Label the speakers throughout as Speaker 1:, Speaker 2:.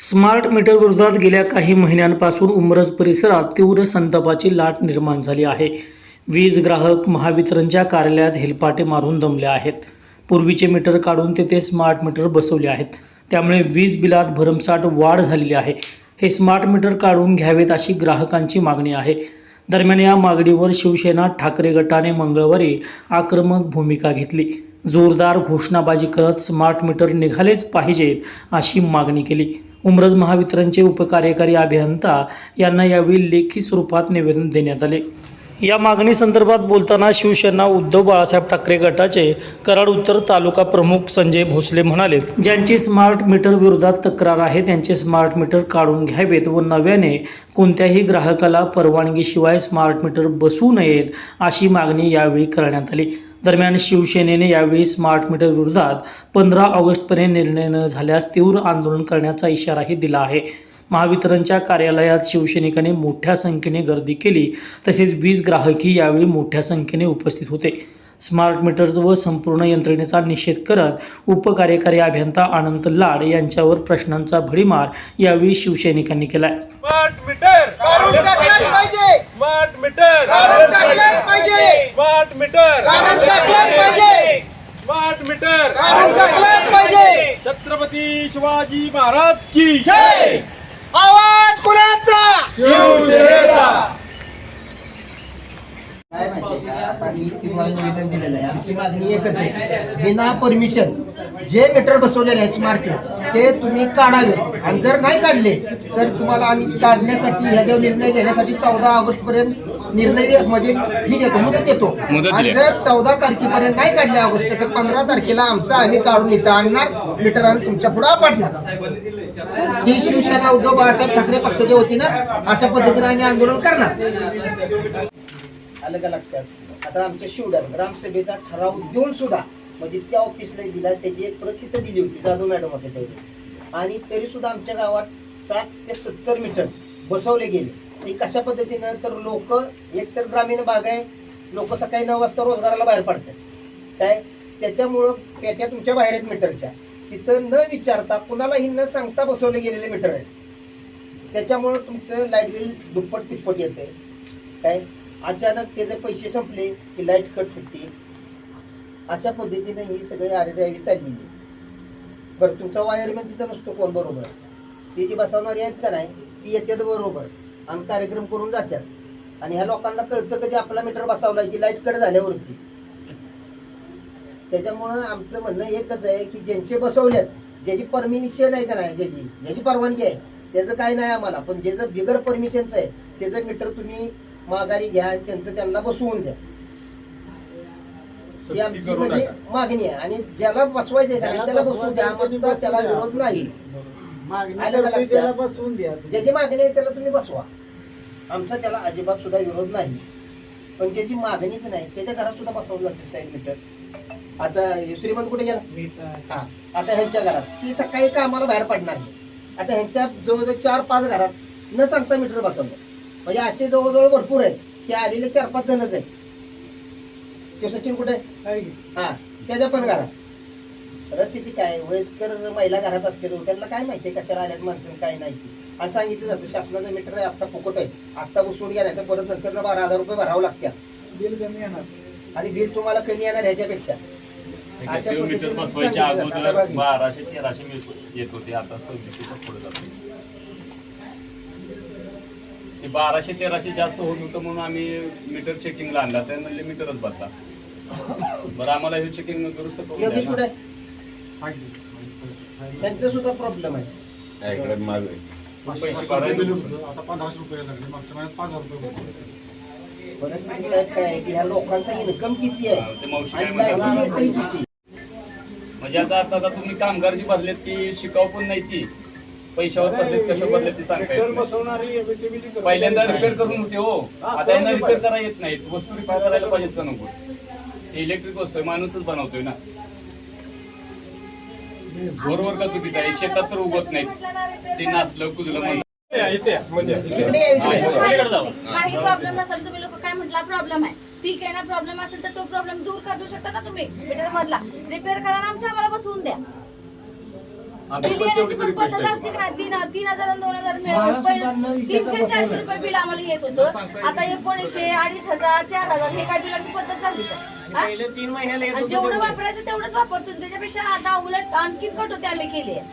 Speaker 1: Smart meter विरोधात गेल्या काही महिन्यांपासून उमरज परिसरात तीव्र संतापाची लाट निर्माण झाली आहे. वीज ग्राहक महावितरणच्या कार्यालयात हेलपाटे मारून दमले आहेत. पूर्वीचे मीटर काढून तेथे स्मार्ट मीटर बसवले आहेत. त्यामुळे वीज बिलात भरमसाठ वाढ झालेली आहे. हे स्मार्ट मीटर काढून घ्यावेत अशी ग्राहकांची मागणी आहे. दरम्यान या मागणीवर शिवसेना ठाकरे गटाने मंगळवारी आक्रमक भूमिका घेतली. जोरदार घोषणाबाजी करत स्मार्ट मीटर निघालेच पाहिजेत अशी मागणी केली. उमरज महावितरणचे उपकार्यकारी अभियंता यांना यावेळी लेखी स्वरूपात निवेदन देण्यात आले. या मागणी संदर्भात बोलताना शिवसेना उद्धव बाळासाहेब ठाकरे गटाचे कराड उत्तर तालुका प्रमुख संजय भोसले म्हणाले, ज्यांची स्मार्ट मीटर विरोधात तक्रार आहे त्यांचे स्मार्ट मीटर काढून घ्यावेत व नव्याने कोणत्याही ग्राहकाला परवानगीशिवाय स्मार्ट मीटर बसवू नयेत अशी मागणी यावेळी करण्यात आली. दरम्यान शिवसेनेने यावेळी स्मार्ट मीटर विरोधात 15 ऑगस्टपर्यंत निर्णय न झाल्यास तीव्र आंदोलन करण्याचा इशाराही दिला आहे. महावितरणच्या कार्यालयात शिवसैनिकांनी मोठ्या संख्येने गर्दी केली. तसेच वीज ग्राहकही यावेळी मोठ्या संख्येने उपस्थित होते. स्मार्ट मीटर्स व संपूर्ण यंत्रणेचा निषेध करत उपकार्यकारी अभियंता अनंत लाड यांच्यावर प्रश्नांचा भडीमार यावेळी शिवसैनिकांनी केला.
Speaker 2: स्मार्ट मीटर काढून टाकले पाहिजे. स्मार्ट मीटर काढून टाकले पाहिजे. स्मार्ट मीटर काढून टाकले पाहिजे. स्मार्ट मीटर काढून टाकले पाहिजे. छत्रपती शिवाजी महाराज की जय. आवाज कोणाचा? शिवसेनेचा.
Speaker 3: काय माहिती का, आता मी तुम्हाला निवेदन दिलेलं आहे. आमची मागणी एकच आहे, बिना परमिशन जे मीटर बसवलेले आहेत स्मार्ट ते तुम्ही काढावे. आणि जर नाही काढले तर तुम्हाला आम्ही काढण्यासाठी ह्याच्यावर निर्णय घेण्यासाठी 14 ऑगस्ट पर्यंत निर्णय म्हणजे ही देतो, मुदत देतो. आणि जर 14 तारखेपर्यंत नाही काढले ऑगस्ट तर 15 तारखेला आमचा आम्ही काढून इथं आणणार मीटर आणि तुमच्या पुढे पाठवणार. ही शिवसेना उद्धव बाळासाहेब ठाकरे पक्षाच्या वतीनं अशा पद्धतीने आम्ही आंदोलन करणार. आलं का लक्षात? आता आमच्या शिवड्यात ग्रामसभेचा ठराव देऊन सुद्धा म्हणजे त्या ऑफिसला दिला, त्याची एक प्रत तिथं दिली होती, जाधव मॅडम होते तेवढे. आणि तरी सुद्धा आमच्या गावात 60 ते 70 मीटर बसवले गेले. हे कशा पद्धतीनं तर लोक एकतर ग्रामीण भाग आहे, लोक सकाळी 9 वाजता रोजगाराला बाहेर पडतात काय, त्याच्यामुळं पेट्या तुमच्या बाहेर आहेत मीटरच्या, तिथं न विचारता कुणालाही न सांगता बसवले गेलेले मीटर आहेत. त्याच्यामुळं तुमचं लाईट बिल दुप्पट तिप्पट येते काय. अचानक त्याचे पैसे संपले की लाईट कट होते. अशा पद्धतीने ही सगळी आरेरावी चाललेली. बरं, तुमचा वायरमॅन तिथं नसतो कोण बरोबर, ती जी बसवणारी आहेत का नाही ती येतात बरोबर आणि कार्यक्रम करून जातात. आणि ह्या लोकांना कळतं कधी आपला मीटर बसवला की लाईट कट झाल्यावरती. त्याच्यामुळं आमचं म्हणणं एकच आहे की ज्यांचे बसवल्यात, ज्याची परमिशन आहे का नाही, ज्याची परवानगी आहे त्याचं काय नाही आम्हाला, पण ज्याचं बिगर परमिशनचं आहे त्याचं मीटर तुम्ही माघारी घ्या आणि त्यांचं त्यांना बसवून द्या. ही आमची म्हणजे मागणी आहे. आणि ज्याला बसवायचंय का नाही त्याला बसवून द्या, आमचा त्याला विरोध नाही. ज्याची मागणी आहे त्याला तुम्ही बसवा, आमचा त्याला अजिबात सुद्धा विरोध नाही. पण ज्याची मागणीच नाही त्याच्या घरात सुद्धा बसवलं जाते साहेब मीटर. आता श्रीमंत कुठे गेला? हा, आता ह्यांच्या घरात ती सकाळी कामाला बाहेर पडणार नाही. आता ह्यांच्या जवळजवळ 4-5 घरात न सांगता मीटर बसवलं. म्हणजे असे जवळजवळ भरपूर आहेत. हे आलेले 4-5 जणच आहेत. तो सचिन कुठे? हा, त्याच्या पण घरात परिस्थिती काय, वयस्कर महिला घरात असलेलो त्यांना काय माहिती कशाला आल्यात माणसं काय नाही. आणि सांगितलं जातं शासनाचं मीटर आहे, आत्ता फुकट आहे, आत्ता बसवून घ्या नाही तर परत नंतर 12,000 रुपये भरावं लागतात. बिल कमी येणार आणि बिल तुम्हाला कमी येणार ह्याच्यापेक्षा. अशा पद्धतीने
Speaker 4: 1200-1300 येत होते, आता 2600 पुढे जाते. 1200-1300 जास्त होत होतं म्हणून आम्ही मीटर चेकिंगला आणला. त्या म्हणले मीटरच बदला. बरं, आम्हाला हे चेकिंग दुरुस्त करून
Speaker 3: योगेश कुठे? त्यांचा सुद्धा प्रॉब्लेम आहे.
Speaker 4: पैसे भरायला
Speaker 5: आता 1500 रुपये लागले, मागच्या महिन्यात 5000 रुपये.
Speaker 3: परिस्थिती साहेब काय आहे की ह्या लोकांचा इन्कम किती आहे आणि लाईट बिल येतंय किती.
Speaker 4: म्हणजे याचा अर्थ आता तुम्ही कामगार जी भरलेत ती शिकाऊ पण नाही, ती पैशावर भरलेत कशा भरलेत ती सांगता येत. पहिल्यांदा रिपेअर करून होते हो, आता यांना रिपेअर करायला येत नाहीत. वस्तू रिपेअर करायला पाहिजेत का नको? इलेक्ट्रिक वस्तू आहे, माणूसच बनवतोय ना. जोरवर का चुकीचं आहे? शेतात तर उगवत नाहीत, ते नासलं कुजलं म्हणतात.
Speaker 6: काही प्रॉब्लेम नसेल तुम्ही लोक काय म्हटला प्रॉब्लेम आहे ठीक आहे ना, प्रॉब्लेम असेल तर तो प्रॉब्लेम दूर करू शकता ना तुम्ही. मीटर मधला रिपेअर करा ना, आमच्या आम्हाला बसवून द्या.
Speaker 4: आम्ही
Speaker 6: बिल
Speaker 4: पण
Speaker 6: येण्याची
Speaker 4: तेवढीच
Speaker 6: पण
Speaker 4: रिक्वेस्ट
Speaker 6: पद्धत असते
Speaker 4: आहे.
Speaker 6: का? 3,000 आणि 2,000 मिळून पहिलं 300-400 रुपये बिल आम्हाला येत होतं. आता 1900, 2,500, 4,000 हे काय बिलाची पद्धत झाली का? हा?
Speaker 2: पहिले 3 महिन्याला येत
Speaker 6: आणि
Speaker 2: होतं
Speaker 6: जेवढं
Speaker 2: ते.
Speaker 6: वापरायचं तेवढंच वापरतो. त्याच्यापेक्षा आता उलट आणखीन कटोती आम्ही केली आहे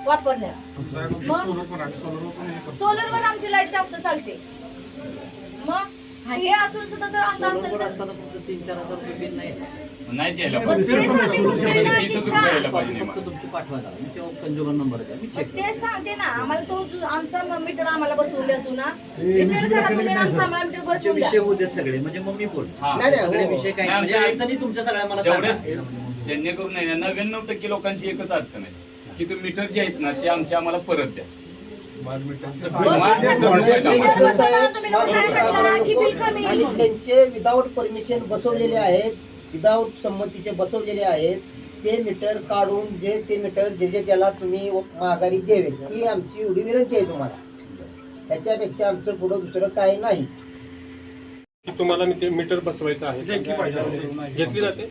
Speaker 6: वापरण्यात.
Speaker 5: साहेब आमचं
Speaker 6: मग?
Speaker 5: सोलर पण आहे सोलरवर पण हे करतो.
Speaker 6: सोलरवर आमची लाईट जास्त चालते. मग हे असून सुद्धा जर असं असेल तर
Speaker 4: नाहीच यायला
Speaker 6: मग
Speaker 4: पाहिजे.
Speaker 6: तेच आम्ही म्हणतोय ना की
Speaker 4: 30 रुपये यायला
Speaker 6: का?
Speaker 4: पाहिजे नाही मला.
Speaker 6: मग तेच सांगते ना आम्हाला तो आमचा मीटर आम्हाला बसवून द्या जुना रिपेअर करा तुम्ही आणि आम्हाला मीटर बसवून द्या.
Speaker 7: विषय होते सगळे म्हणजे मग मी बोलतो
Speaker 4: हा.
Speaker 3: नाही, नाही,
Speaker 7: सगळे
Speaker 3: हो.
Speaker 7: विषय काय
Speaker 4: नाही,
Speaker 7: म्हणजे
Speaker 4: आमच्या
Speaker 7: अडचणी तुमच्या सगळ्या मला
Speaker 4: जेवढेच
Speaker 7: सांगा.
Speaker 4: जेणेकरून नाही 99% लोकांची एकच अडचण आहे की ते मीटर जे आहेत ना ते आम्हाला परत द्या.
Speaker 3: आणि ज्यांचे विदाऊट परमिशन बसवलेले आहेत, विदाऊट संमतीचे बसवलेले आहेत, ते मीटर काढून जे ते मीटर जे त्याला तुम्ही माघारी द्यावे ही आमची एवढी विनंती आहे तुम्हाला. त्याच्यापेक्षा आमचं पुढं दुसरं काही नाही.
Speaker 8: की तुम्हाला ते मीटर बसवायचं आहे
Speaker 5: लेखी पाहिजे.
Speaker 8: घेतली जाते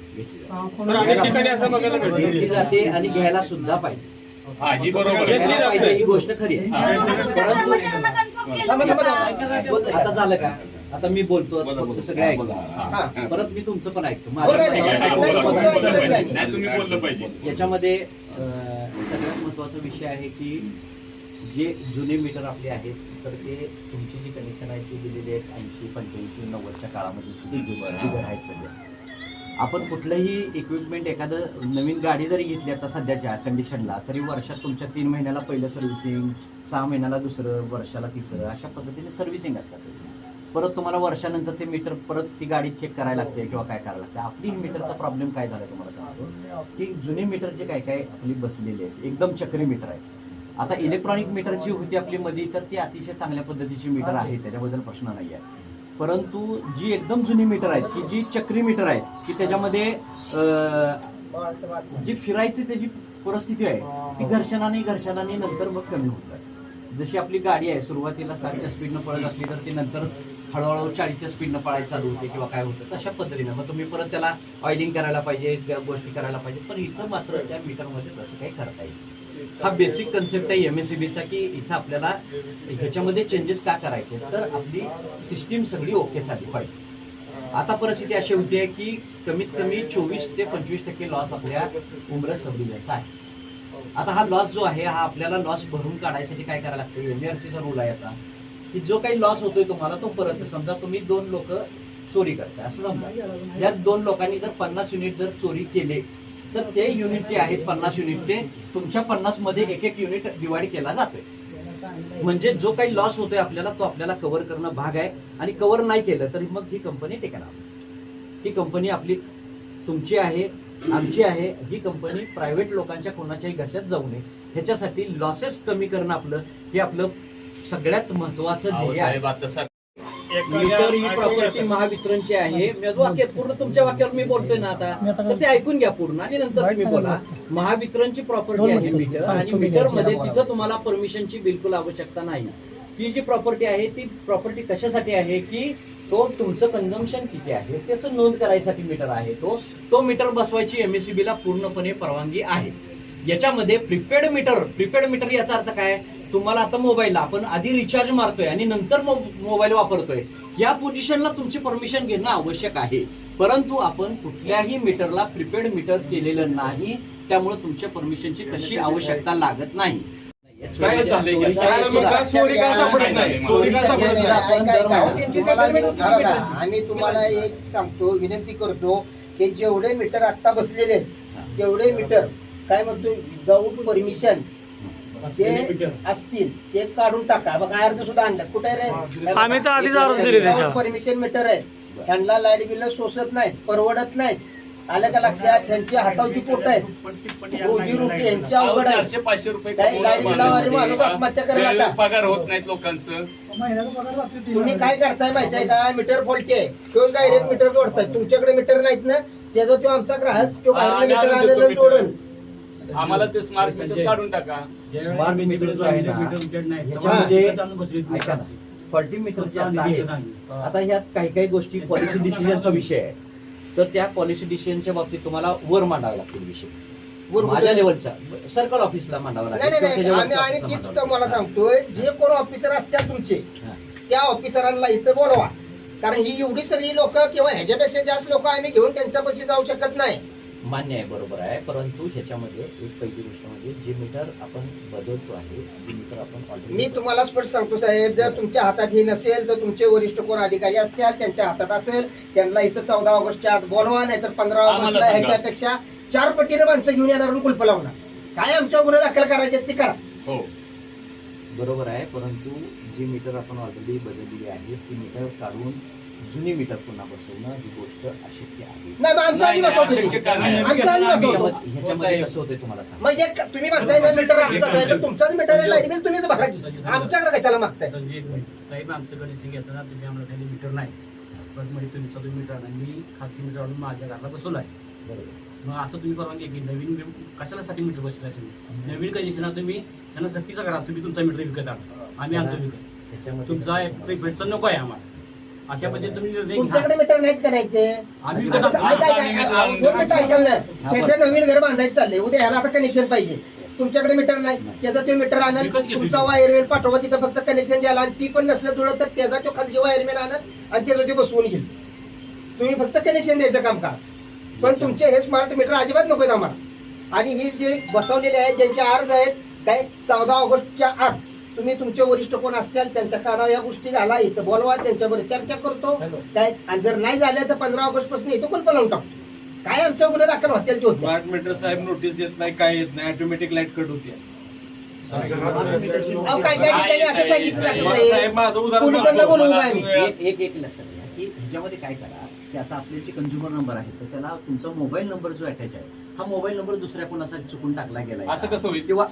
Speaker 8: पण अनेक ठिकाणी असं बघायला
Speaker 7: घेतली
Speaker 8: भेटतं
Speaker 7: जाते आणि घ्यायला सुद्धा पाहिजे.
Speaker 4: हा ही बरोबर आहे.
Speaker 7: घ्यायला पाहिजे ही गोष्ट खरी आहे. आता झालं का? आता मी बोलतो फक्त सगळे ऐकतो. परत मी तुमचं पण ऐकतो.
Speaker 3: हो, नाही, नाही.
Speaker 4: नाही तुम्ही बोललं पाहिजे.
Speaker 7: याच्यामध्ये सगळ्यात महत्वाचा विषय आहे की जे जुने मीटर आपले आहेत तर ते तुमची जी कनेक्शन आहे ती दिलेली आहेत 80, 85, 90च्या काळामध्ये बिघड आहेत सध्या. आपण कुठलंही इक्विपमेंट एखादं नवीन गाडी जरी घेतली आता सध्याच्या कंडिशनला तरी वर्षात तुमच्या 3 महिन्याला पहिलं सर्व्हिसिंग, 6 महिन्याला दुसरं, वर्षाला तिसरं अशा पद्धतीने सर्व्हिसिंग असतात. परत तुम्हाला वर्षानंतर ते मीटर परत ती गाडी चेक करायला लागते किंवा काय करायला लागते. आपली मीटरचा प्रॉब्लेम काय झाला तुम्हाला सांगतो की जुने मीटर जे काय काय आपली बसलेली आहेत एकदम चक्री मीटर आहे. आता इलेक्ट्रॉनिक मीटर जी होती आपली मध्ये तर ती अतिशय चांगल्या पद्धतीची मीटर आहे, त्याच्याबद्दल प्रश्न नाही आहे. परंतु जी एकदम जुनी मीटर आहेत की जी चक्री मीटर आहेत की त्याच्यामध्ये जी फिरायची त्याची परिस्थिती आहे ती घर्षणाने नंतर मग कमी होत आहे. जशी आपली गाडी आहे सुरुवातीला 60च्या स्पीडनं पळत असली तर ती नंतर हळूहळू 40च्या स्पीडनं पळायला चालू होते किंवा काय होतं अशा पद्धतीनं मग तुम्ही परत त्याला ऑइलिंग करायला पाहिजे, गोष्टी करायला पाहिजे. पण इथं मात्र त्या मीटरमध्ये तसं काही करता येईल. हा बेसिक कन्सेप्ट आहे MSEBचा की इथं आपल्याला ह्याच्यामध्ये चेंजेस का करायचे तर आपली सिस्टीम सगळी ओके झाली पाहिजे. आता परिस्थिती अशी होती की कमीत कमी 24 ते 25% लॉस आपल्या उमरस सब डिव्हिजनचा आहे. आता हा लॉस जो आहे हा आपल्याला लॉस भरून काढायसाठी काय करायला लागतं MRCचा रूल आहे याचा की जो काही लॉस होतोय तुम्हाला तो परत समजा तुम्ही 2 लोक चोरी करताय असं समजा या 2 लोकांनी जर 50 युनिट जर चोरी केले तर ते युनिट जे आहेत 50 युनिटचे तुमच्या 50 मध्ये एक युनिट डिवाइड केला जातोय. म्हणजे जो काही लॉस होतोय आपल्याला तो आपल्याला कव्हर करणं भाग आहे आणि कव्हर नाही केलं तरी मग ही कंपनी टेकणार. ही कंपनी आपली तुमची आहे, आमची आहे. ही कंपनी प्रायव्हेट लोकांच्या कोणाच्याही घशात जाऊ नये ह्याच्यासाठी लॉसेस कमी करणं आपलं हे आपलं सगळ्यात महत्वाचं
Speaker 4: अहो
Speaker 7: ध्येय आहे.
Speaker 4: साहेब आता
Speaker 7: मीटर ही प्रॉपर्टी महावितरणची आहे. वाक्य पूर्ण तुमच्या वाक्यावर मी बोलतोय ना आता तर ते ऐकून घ्या पूर्ण आणि नंतर तुम्ही बोला. महावितरणची प्रॉपर्टी आहे मीटर आणि मीटर मध्ये तिथं तुम्हाला परमिशनची बिलकुल आवश्यकता नाही. ती जी प्रॉपर्टी आहे ती प्रॉपर्टी कशासाठी आहे की तो तुमचं कन्झम्पशन किती आहे त्याचं नोंद करायसाठी मीटर आहे. तो मीटर बसवायची MSEBला पूर्णपणे परवानगी आहे. याच्यामध्ये प्रीपेड मीटर याचा अर्थ काय तुम्हाला आता मोबाईलला आपण आधी रिचार्ज मारतोय आणि नंतर मोबाईल वापरतोय या पोझिशनला तुमची परमिशन घेणं आवश्यक आहे. परंतु आपण कुठल्याही मीटरला प्रीपेड मीटर केलेलं नाही त्यामुळे तुमच्या परमिशनची तशी आवश्यकता लागत नाही.
Speaker 8: चोरी का सापडत नाही? चोरी का सापडत नाही?
Speaker 3: आम्ही तुम्हाला एक सांगतो, विनंती करतो की जेवढे मीटर आता बसलेले आहेत तेवढे मीटर काय म्हणतो विदाऊट परमिशन ते असतील ते काढून टाका. बघा अर्ज सुद्धा आणलं कुठे रे
Speaker 1: आम्ही तर आधीच अर्ज दिले त्याच्यावर.
Speaker 3: परमिशन मीटर आहे त्यांना लाईट बिल सोसत नाही, परवडत नाही. आलं का लक्षात? त्यांच्या हातावची पोट आहे, रोजी रोटी यांच्या अवघड आहे.
Speaker 4: 400-500 रुपये
Speaker 3: काही लाईट बिलावर माणूस आत्महत्या करायला
Speaker 4: वेळेवर
Speaker 3: आता.
Speaker 4: पगार होत नाहीत लोकांचं.
Speaker 3: तुम्ही काय करताय माहिती आहे का? मीटर फॉल्टी आहे तो डायरेक्ट मीटर जोडताय. तुमच्याकडे मीटर नाहीत ना त्याचा तो आमचा ग्राहक तो बाहेर मीटर आणलं जोडल.
Speaker 4: आम्हाला ते स्मार्ट मीटर काढून टाका.
Speaker 7: स्मार्ट मीटर जो आहे ना ह्याच्यामध्ये ऐका ना फॉल्टी मीटर जे आता आहेत आता ह्यात काही काही गोष्टी पॉलिसी डिसिजनचा विषय आहे तर त्या पॉलिसी डिसिजनच्या बाबतीत तुम्हाला वर मांडावे लागतील विषय.
Speaker 3: वर
Speaker 7: माझ्या
Speaker 3: कुठे?
Speaker 7: लेवलचा सर्कल ऑफिसला मांडावं
Speaker 3: नाही
Speaker 7: लागेल
Speaker 3: नाही नाही
Speaker 7: किंवा
Speaker 3: आम्ही
Speaker 7: त्याच्या
Speaker 3: तीच
Speaker 7: वरच्या
Speaker 3: तर मला सांगतोय जे कोण ऑफिसर असतील तुमचे
Speaker 7: हा.
Speaker 3: त्या ऑफिसरांना इथं बोलवा कारण ही एवढी सगळी लोक किंवा ह्याच्यापेक्षा जास्त लोक आम्ही घेऊन त्यांच्यापाशी जाऊ शकत नाही.
Speaker 7: मान्य आहे, बरोबर आहे, परंतु ह्याच्यामध्ये एक पहिली गोष्ट म्हणजे जे मीटर आपण बदलतो आहे जे मीटर आपण
Speaker 3: मी
Speaker 7: ऑलरेडी
Speaker 3: तुम्हाला स्पष्ट सांगतो साहेब जर तुमच्या हातात हे नसेल तर तुमचे वरिष्ठ कोण अधिकारी असतील त्यांच्या हातात असेल त्यांना इथं 14 ऑगस्टच्या आत बोलवा नाही तर 15
Speaker 4: आम्हाला
Speaker 3: ऑगस्टला
Speaker 4: सांगा.
Speaker 3: ह्याच्यापेक्षा 4 पटीने माणसं घेऊन येणार आणि कुलप लावणार. काय आमच्या गुन्हे दाखल करायचे ते करा.
Speaker 4: हो
Speaker 7: बरोबर आहे, परंतु जी मीटर आपण ऑलरेडी बदललेली आहे ती मीटर काढून जुनी मीटर पुन्हा बसवणं ही गोष्ट अशक्य आहे.
Speaker 3: नाही मग आमचा
Speaker 4: नाही,
Speaker 3: आम्ही बसवतो
Speaker 4: अशक्य का नाही?
Speaker 3: आमचा आम्ही बसवतो.
Speaker 7: ह्याच्यामध्ये कसं होतंय तुम्हाला सांग
Speaker 3: मग एक तुम्ही म्हणताय ना मीटर आमचाच आहे तर तुमचाच मीटर आहे लाईट बिल तुम्हीच भरा की आमच्याकडे कशाला मागताय.
Speaker 9: साहेब आमच्याकडे येताना तुम्ही आम्हाला काही मीटर नाही परत म्हणजे तुमचा तुम्ही मीटर नाही मी खाजगी मीटर आणून माझ्या घराला बसवला आहे.
Speaker 7: बरोबर
Speaker 9: मग असं तुम्ही परवानगी की नवीन कशासाठी मीटर बसवलाय तुम्ही नवीन कंडिशनला तुम्ही त्यांना सक्तीचा करा तुम्ही तुमचा मीटर विकत आणा आम्ही आणतो विकत
Speaker 7: त्याच्यामध्ये
Speaker 9: तुमचा प्रीपेडचा नको आहे आम्हाला अशा पद्धतीने तुम्ही निर्णय घ्या.
Speaker 3: तुमच्याकडे मीटर नाहीत का नाही ते
Speaker 9: आम्ही
Speaker 3: आता
Speaker 9: विकत
Speaker 3: काय काय
Speaker 9: आणतो.
Speaker 3: दोन मिनिटं ऐकाल ना त्याचं नवीन घर बांधायचं चाललंय उद्या ह्याला आता कनेक्शन पाहिजे तुमच्याकडे मीटर नाही त्याचा तो मीटर आणल
Speaker 9: विकत घेतो.
Speaker 3: तुमचा वायरमॅन पाठवा तिथं फक्त कनेक्शन द्यायला आणि ती पण नसलं जुळत तर त्याचा तो खाजगी वायरमॅन आणल आणि त्याचं ते बसवून घेईल. तुम्ही फक्त कनेक्शन द्यायचं काम करा पण तुमचे हे स्मार्ट मीटर अजिबात नको आम्हाला. आणि ही जे बसवलेले आहेत ज्यांचे अर्ज आहेत काय 14 ऑगस्टच्या आत तुम्ही तुमचे वरिष्ठ कोण असतील त्यांच्या कानावर या गोष्टी घाला इथं बोलवा त्यांच्याबरोबर चर्चा करतो काय आणि जर नाही झालं तर 15 ऑगस्ट पासून इथं कुलप लावून टाकतो. काय आमच्या गुन्हे दाखल होतील ते होते.
Speaker 8: स्मार्ट मीटर साहेब नोटीस येत नाही काय येत नाही ऑटोमॅटिक लाईट कट होते.
Speaker 3: अहो काय काय ठिकाणी असं सांगितलं जातं
Speaker 8: साहेब
Speaker 3: साहेब
Speaker 8: माझं उदाहरण
Speaker 3: पोलिसांना
Speaker 8: सांगतो.
Speaker 3: बोलवू काय आम्ही.
Speaker 7: एक लक्षात घ्या की ह्याच्यामध्ये काय करा की आता आपले जे कंझ्युमर नंबर आहे तर त्याला तुमचा मोबाईल नंबर जो अटॅच आहे हा मोबाईल नंबर दुसऱ्या कोणाचा चुकून टाकला गेला
Speaker 4: असं कसं होईल?
Speaker 7: किंवा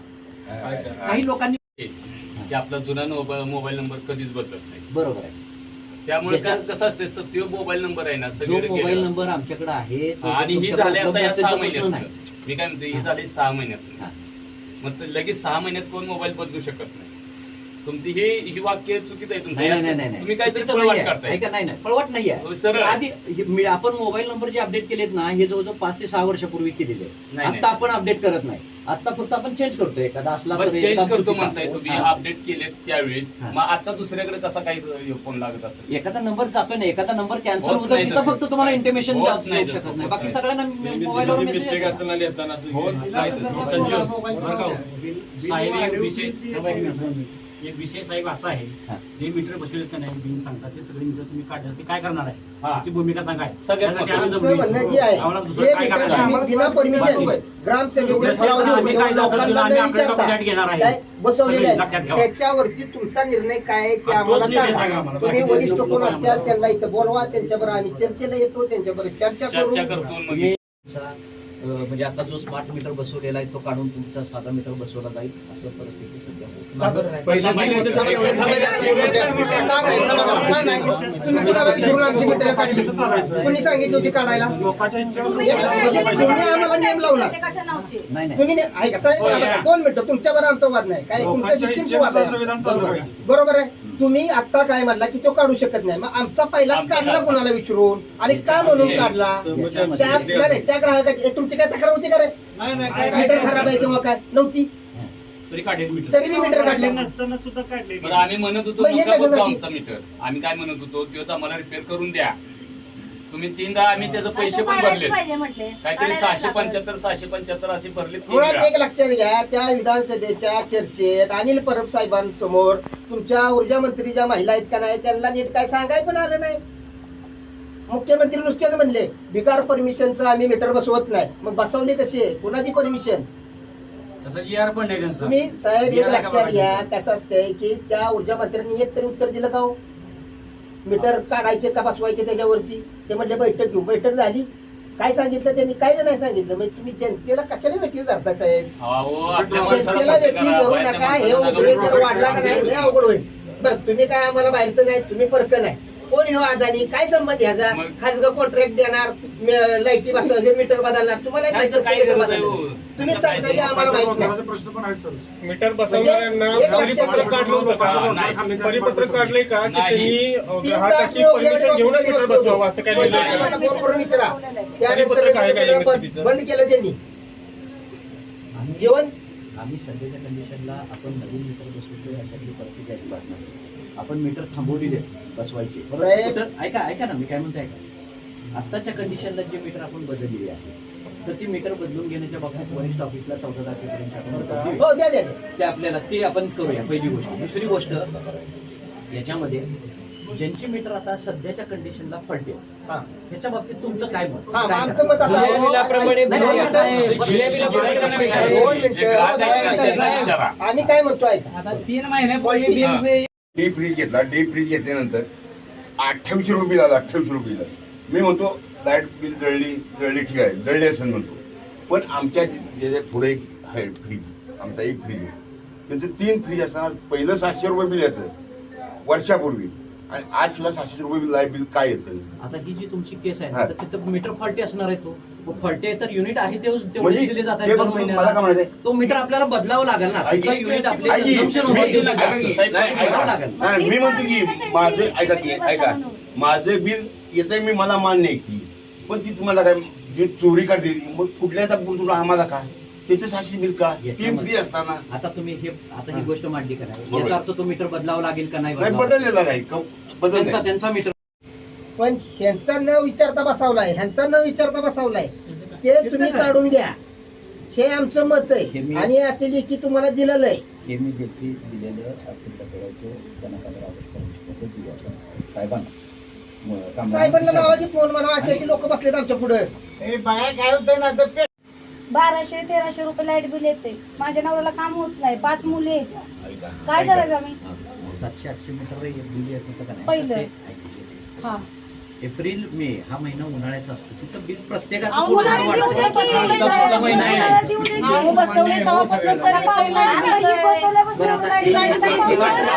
Speaker 7: काही लोकांनी
Speaker 4: की आपला जुना मोबाईल नंबर कधीच बदलत नाही.
Speaker 7: बरोबर आहे
Speaker 4: त्यामुळे
Speaker 7: त्याच्या-
Speaker 4: कसं असते सत्य मोबाईल नंबर आहे ना
Speaker 7: जो
Speaker 4: सगळीकडे
Speaker 7: मोबाईल
Speaker 4: गेलेला
Speaker 7: नंबर आमच्याकडे आहे तो
Speaker 4: आणि ही
Speaker 7: तुमच्याकडे
Speaker 4: झाली आता
Speaker 7: उपलब्ध
Speaker 4: या
Speaker 7: असेल
Speaker 4: 6
Speaker 7: तर प्रश्न नाही.
Speaker 4: महिन्यात मी काय म्हणतो ही झाली 6 महिन्यात
Speaker 7: हा.
Speaker 4: मग ते लगेच 6 महिन्यात कोण मोबाईल बदलू शकत नाही. तुमची ही वाक्य चुकीचं आहे
Speaker 7: नाही नाही नाही
Speaker 4: तुमचं
Speaker 7: नाही
Speaker 4: तुम्ही काहीतरी
Speaker 7: चुकीचं
Speaker 4: पळवाट
Speaker 7: नाहीये.
Speaker 4: करताय.
Speaker 7: ऐका, नाही नाही पळवाट नाही
Speaker 4: हो,
Speaker 7: आहे
Speaker 4: सरळ.
Speaker 7: आधी आपण मोबाईल नंबर जे अपडेट केलेत ना हे जवळजवळ 5 ते 6 वर्षापूर्वी केलेले आहे.
Speaker 4: नाही,
Speaker 7: आता आपण अपडेट करत नाही आता फक्त आपण चेंज करतोय एखादा असला तर
Speaker 4: बरं चेंज
Speaker 7: एकदम
Speaker 4: करतो
Speaker 7: चुकीचा.
Speaker 4: म्हणताय तुम्ही
Speaker 7: हा.
Speaker 4: अपडेट केले त्यावेळेस
Speaker 7: हा.
Speaker 4: मग आता दुसऱ्याकडे कसा काही फोन लागत असेल.
Speaker 7: एखादा नंबर जातोय ना एखादा नंबर कॅन्सल
Speaker 4: होत
Speaker 7: होतो
Speaker 4: नाही
Speaker 7: तिथं
Speaker 4: तसं.
Speaker 7: फक्त तुम्हाला इंटिमेशन
Speaker 4: होत
Speaker 7: देऊ
Speaker 4: नाही
Speaker 7: शकत
Speaker 4: तसं,
Speaker 7: नाही
Speaker 4: होत
Speaker 7: बाकी
Speaker 4: नाही.
Speaker 7: सगळ्यांना मोबाईलवर
Speaker 8: मिस्टेक
Speaker 7: मेसेज
Speaker 8: असेल ना लिहिताना
Speaker 4: होत नाही तसं.
Speaker 9: साहेब एक विषय साहेब असा आहे
Speaker 7: हा.
Speaker 9: जे मीटर बसवलेत का नाही बिल सांगतात ते सगळे मीटर तुम्ही काढणार ते काय करणार आहे
Speaker 4: हा.
Speaker 9: त्याची भूमिका सांगा
Speaker 4: सगळ्यात
Speaker 9: त्यासाठी आम्ही
Speaker 3: आमचं
Speaker 9: जमलो
Speaker 3: म्हणणं
Speaker 9: इथं.
Speaker 3: जे आहे
Speaker 9: आम्हाला दुसरं
Speaker 3: जे
Speaker 9: काय
Speaker 3: मीटर
Speaker 9: करणार
Speaker 3: आम्ही
Speaker 9: आहे?
Speaker 3: बिना परमिशन ग्रामसभेच्या ठराव देऊन
Speaker 9: आम्ही
Speaker 3: किंवा
Speaker 9: काय दाखल
Speaker 3: लोकांना
Speaker 9: केलं,
Speaker 3: न
Speaker 9: आम्ही आपल्या
Speaker 3: विचारता
Speaker 9: डॉक्युमेंट घेणार आहे.
Speaker 3: काय बसवलेले
Speaker 9: सगळे लक्षात
Speaker 3: आहे
Speaker 9: ठेवा.
Speaker 3: त्याच्यावरती तुमचा निर्णय काय आहे ते
Speaker 9: हा,
Speaker 3: आम्हाला
Speaker 9: तोच निर्णय
Speaker 3: सांगा.
Speaker 9: सांगा आम्हाला.
Speaker 3: तुम्ही
Speaker 9: बाकी
Speaker 3: वरिष्ठ कोण
Speaker 9: लोकांना
Speaker 3: असतील
Speaker 9: आम्हाला
Speaker 3: त्यांना इथं बोलवा त्यांच्याबरोबर आम्ही चर्चेला येतो त्यांच्याबरोबर चर्चा
Speaker 4: चर्चा
Speaker 3: करू.
Speaker 4: करतो मग
Speaker 7: तुम्ही म्हणजे आता जो स्मार्ट मीटर बसवलेला आहे तो काढून तुमचा साधा मीटर बसवला जाईल असं परिस्थिती सध्या होत
Speaker 3: का बरं नाही?
Speaker 8: पहिल्या महिन्यात
Speaker 3: का नाही? का नाही? तुम्ही कुणाला विचारून आमची मीटर काढली कुणी सांगितली होती काढायला
Speaker 5: लोकांच्या इच्छेवर
Speaker 6: तुम्ही
Speaker 3: आम्हाला नेम लावणार
Speaker 6: प्रत्येकाच्या नावचे
Speaker 7: नाही नाही
Speaker 3: तुम्ही ऐका साहेब बघा, 2 मिनिटं तुमच्यावर आमचा वाद नाही काय तुमच्या
Speaker 5: लोकांच्या
Speaker 3: सिस्टीमचा वाद आहे
Speaker 5: संविधान चालू आहे.
Speaker 3: बरोबर आहे. तुम्ही आता काय म्हटला की तो काढू शकत नाही मग आमचा पहिला काढला कोणाला विचारून आणि का म्हणून काढला त्या ग्राहकाची तुमची काय तक्रार होती का रे मीटर खराब आहे किंवा काय नव्हती
Speaker 9: तरी काढेल मीटर
Speaker 3: तरी मी मीटर काढले
Speaker 4: बरं आम्ही म्हणत होतो
Speaker 3: मग हे
Speaker 4: नका बसवा
Speaker 3: कशासाठी?
Speaker 4: आमचा मीटर आम्ही काय म्हणत होतो तोच आम्हाला रिपेअर करून द्या. तुम्ही 3दा आम्ही त्याचे पैसे पण भरले
Speaker 6: पाहिजे म्हटले
Speaker 4: काहीतरी 675 असे भरले 3
Speaker 3: मुळात
Speaker 4: वेळा.
Speaker 3: एक लक्षात घ्या त्या विधानसभेच्या चर्चेत अनिल परब साहेबांसमोर तुमच्या ऊर्जा मंत्री ज्या महिला आहेत का नाही त्यांना नीट काय सांगाय पण आलं नाही. मुख्यमंत्री नुसतेच म्हणले बिगार परमिशनचं आम्ही मीटर बसवत नाही मग बसवली कशी आहे कुणाची परमिशन
Speaker 9: तसं GR पण नाही त्यांचं
Speaker 3: तुम्ही साहेब एक
Speaker 9: GR
Speaker 3: लक्षात घ्या कसं असतंय की त्या ऊर्जा मंत्र्यांनी एक तरी उत्तर दिलं का हो मीटर काढायचे का बसवायचे त्याच्यावरती ते म्हटले बैठक घेऊ बैठक झाली काय सांगितलं त्यांनी काहीच नाही सांगितलं म्हणजे तुम्ही जनतेला कशाला वेटीस धरता साहेब
Speaker 4: अहो, आपल्या माणसाला
Speaker 3: जनतेला
Speaker 4: फक्त
Speaker 3: वेटीस
Speaker 4: करा,
Speaker 3: धरू
Speaker 4: बाहेरच्या
Speaker 3: नका हे
Speaker 4: माणसाला
Speaker 3: उद्रेक
Speaker 4: नका
Speaker 3: जर वाढला का नाही लय अवघड होईल. बरं तुम्ही काय आम्हाला बाहेरचं नाही तुम्ही परक नाही कोण ह्यो अदानी काय संबंध ह्याचा
Speaker 4: मग-
Speaker 3: खाजग कॉन्ट्रॅक्ट देणार लाईटी बसव हे मीटर बदलणार तुम्हाला एक माहिती
Speaker 4: त्याचं
Speaker 3: असतं
Speaker 4: काय
Speaker 3: मीटर
Speaker 4: गरज आहे,
Speaker 3: बदलणार.
Speaker 4: हो?
Speaker 3: तुम्ही
Speaker 4: त्याचं
Speaker 3: सांगता की
Speaker 4: काय
Speaker 3: आम्हाला माहित नाही
Speaker 5: रोजगाराचे प्रश्न पण आहेत सर.
Speaker 8: मीटर बसवणाऱ्यांना
Speaker 3: म्हणजे एक
Speaker 8: परिपत्रक काढलं होतं
Speaker 4: हा,
Speaker 8: का
Speaker 4: नाही.
Speaker 8: परिपत्रक काढलंय का की
Speaker 4: नाही.
Speaker 8: त्यांनी
Speaker 3: 3 तास
Speaker 8: ग्राहकाची
Speaker 3: मी
Speaker 8: परमिशन घेऊनच मीटर बसवावं असं काय लिहिलंय का?
Speaker 3: फोन करून विचारा त्यानंतर
Speaker 8: परिपत्रक आहे का
Speaker 3: सगळं
Speaker 8: MSCB चं?
Speaker 3: बंद केलं त्यांनी जेवण
Speaker 7: आम्ही सध्याच्या कंडिशनला आपण नवीन मीटर बसवतो याच्यातली परिस्थिती अजिबात नाही. आपण मीटर थांबवलेले बसवायचे.
Speaker 3: साहेब.
Speaker 7: ऐका ना, मी काय म्हणतो ऐका. आत्ताच्या कंडिशनला जे मीटर आपण बदललेली आहे तर ती मीटर बदलून घेण्याच्या बाबतीत वरिष्ठ ऑफिसला 14 तारखेपर्यंत आपण
Speaker 3: हो द्या
Speaker 7: ते आपल्याला ते आपण करूया. पहिली गोष्ट. दुसरी गोष्ट, याच्यामध्ये ज्यांची मीटर आता सध्याच्या कंडिशनला फळते
Speaker 3: हा.
Speaker 7: त्याच्या बाबतीत तुमचं काय मत?
Speaker 3: हा,
Speaker 7: काय
Speaker 3: आमचं मत आता
Speaker 4: जुन्या बिलाप्रमाणे
Speaker 3: नाही, नाही, नाही, नाही, दोन मिनिटं. आम्ही काय म्हणतो ऐका,
Speaker 10: आता 3 महिन्यापूर्वी बिल
Speaker 11: डीप फ्रीज घेतला. डीप फ्रीज घेतल्यानंतर 2800 रुपये बिल आला. 2800 रुपये बिल. मी म्हणतो लाईट बिल जळली ठीक आहे, जळली असं म्हणतो. पण आमच्या जे पुढे एक आहे फ्रीज, आमचा एक फ्रीज आहे, त्याचं 3 फ्रीज असणार. पहिलं 700 रुपये बिल याचं वर्षापूर्वी, आणि आज सुद्धा 700 रुपये लाईट बिल काय येतं.
Speaker 7: आता ही जी तुमची केस आहे
Speaker 11: हा.
Speaker 7: तर तिथं मीटर फॉल्टी असणार आहे. तो फॉल्टी तर युनिट आहे तेवढे
Speaker 11: म्हणजे
Speaker 7: दिले जातात
Speaker 11: ते
Speaker 7: दर
Speaker 11: मला
Speaker 7: महिन्याला.
Speaker 11: काय म्हणायचंय,
Speaker 7: तो मीटर आपल्याला बदलावं लागेल ना.
Speaker 11: ऐकी.
Speaker 7: तुमचा युनिट आपले
Speaker 11: ऐकी.
Speaker 7: consumption
Speaker 11: मी-
Speaker 7: होतं ते
Speaker 11: ऐका
Speaker 7: लागेल.
Speaker 11: की, नाही, ऐका.
Speaker 7: बदलावं लागेल.
Speaker 11: नाही, मी म्हणतो की माझं ऐका माझं बिल येतंय, मी मला मान्य आहे की, पण ती तुम्हाला काय जी चोरी करते मग कुठल्याचा तुला आम्हाला का त्याचं 700 बिल का 3 फ्री असताना.
Speaker 7: आता तुम्ही हे आता ही गोष्ट मांडली का नाही,
Speaker 11: बरोबर.
Speaker 7: याचा अर्थ तो मीटर बदलावा लागेल का नाही?
Speaker 11: नाही
Speaker 7: बदलावा?
Speaker 11: बदललेला नाही बदलला.
Speaker 7: त्यांचा मीटर
Speaker 3: पण ह्यांचा न विचारता बसावलाय, ह्यांचा न विचारता बसवलाय, ते तुम्ही काढून घ्या, हे आमचं मत
Speaker 7: हे
Speaker 3: आहे.
Speaker 7: मी-
Speaker 3: आणि असे की तुम्हाला दिलेलं आहे.
Speaker 7: हे मी देखील दिलेलं असतील करायचे त्यांना 15 ऑगस्ट दिली आपण साहेबांना.
Speaker 3: साहेबांना लावायची फोन म्हणा, असे लोक बसलेत आमच्या पुढे.
Speaker 6: 1200-1300 रुपये लाईट बिल येते. माझ्या नवऱ्याला काम होत नाही, 5 मुली आहेत. काय करायचं आम्ही?
Speaker 7: 700-800 मीटर बिल येत होतं का नाही?
Speaker 6: पहिलं.
Speaker 7: ते ऐकलं.
Speaker 6: हा.
Speaker 7: एप्रिल मे हा महिना उन्हाळ्याचा असतो. तिथं बिल प्रत्येकाचं
Speaker 6: अहो,
Speaker 7: थोडं
Speaker 6: उन्हाळ्यात
Speaker 7: थोडं
Speaker 6: दिवस
Speaker 7: वाढतं.
Speaker 6: नाही,
Speaker 4: उन्हाळ्यात महिना आहे.
Speaker 6: उन्हाळ्यात दिवस नाही.
Speaker 10: अहो, बसवले तेव्हापासून सर येतंय लाईट बिल.
Speaker 6: आता ही बसवल्यापासून
Speaker 7: बरं, आता
Speaker 6: लाईट
Speaker 7: एक-
Speaker 6: बिल
Speaker 7: एक-
Speaker 6: येतं.
Speaker 7: एक-
Speaker 6: पावसाळ्यात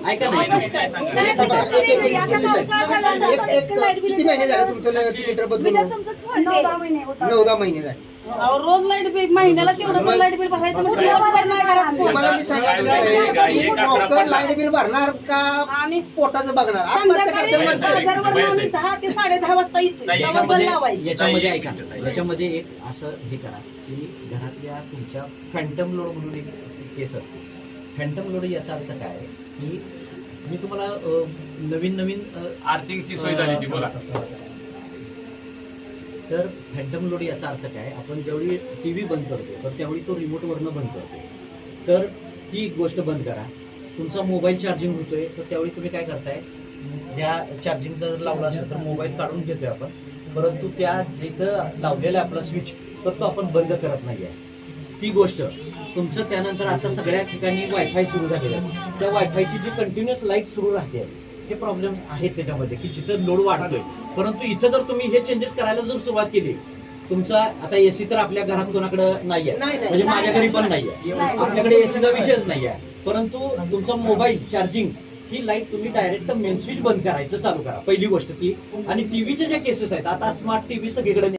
Speaker 7: ऐका ना,
Speaker 6: नाही, आता पावसाळा झाला तर आता इतकं लाईट बिल
Speaker 3: किती महिने
Speaker 6: येतं.
Speaker 3: झाले तुमचं मीटर बदलून?
Speaker 6: मीटर तुमचंच फंड आहे. 9-10 महिने होतात.
Speaker 3: 9-10 महिने झाले.
Speaker 10: अहो, रोज लाईट बिल महिन्याला तेवढं तर लाईट बिल भरायचं मग दिवसभर नाही घरात कोण.
Speaker 3: तुम्हाला मी सांगितलं की नोकर लाईट बिल भरणार का
Speaker 10: आणि
Speaker 3: पोटाचं बघणार. आत्महत्या
Speaker 10: संध्याकाळी
Speaker 3: करतील माणसं.
Speaker 10: 1000 वर आम्ही 10 ते 10:30 वाजता येतो तेव्हा बंद
Speaker 7: याच्यामध्ये
Speaker 10: लावायचं.
Speaker 7: याच्यामध्ये ऐका, याच्यामध्ये एक असं हे करा की घरातल्या तुमच्या फॅन्टम लोड म्हणून एक केस असते. फॅन्टम लोड याचा अर्थ काय की मी तुम्हाला नवीन
Speaker 4: आर्थिंगची सोय झाली ती बोला.
Speaker 7: तर फॅन्टम लोड याचा अर्थ काय, आपण ज्यावेळी टीव्ही बंद करतो तर त्यावेळी तो रिमोटवरनं बंद करतो. तर ती गोष्ट बंद करा. तुमचा मोबाईल चार्जिंग होतोय तर त्यावेळी तुम्ही काय करताय, त्या चार्जिंगचा जर लावला असेल तर मोबाईल काढून घेतोय आपण, परंतु त्या जिथं लावलेला आपला स्विच तर तो आपण बंद करत नाही आहे. ती गोष्ट तुमचं त्यानंतर आता सगळ्या ठिकाणी वायफाय सुरू झालेलं आहे. त्या वायफायची जी कंटिन्युअस लाईट सुरू राहते हे प्रॉब्लेम आहेत त्याच्यामध्ये की जिथं लोड वाढतोय. परंतु इथं जर तुम्ही हे चेंजेस करायला जर सुरुवात केली, तुमचा आता एसी तर आपल्या घरात कोणाकडे नाहीये,
Speaker 3: नाही,
Speaker 7: म्हणजे माझ्या घरी पण नाहीये, आपल्याकडे एसीचा विषयच नाहीये. परंतु तुमचा मोबाईल चार्जिंग ही लाईट तुम्ही डायरेक्ट मेन स्विच बंद करायचं चालू करा, पहिली गोष्ट ती. आणि टीव्हीचे जे केसेस आहेत, आता स्मार्ट टीव्ही सगळीकडे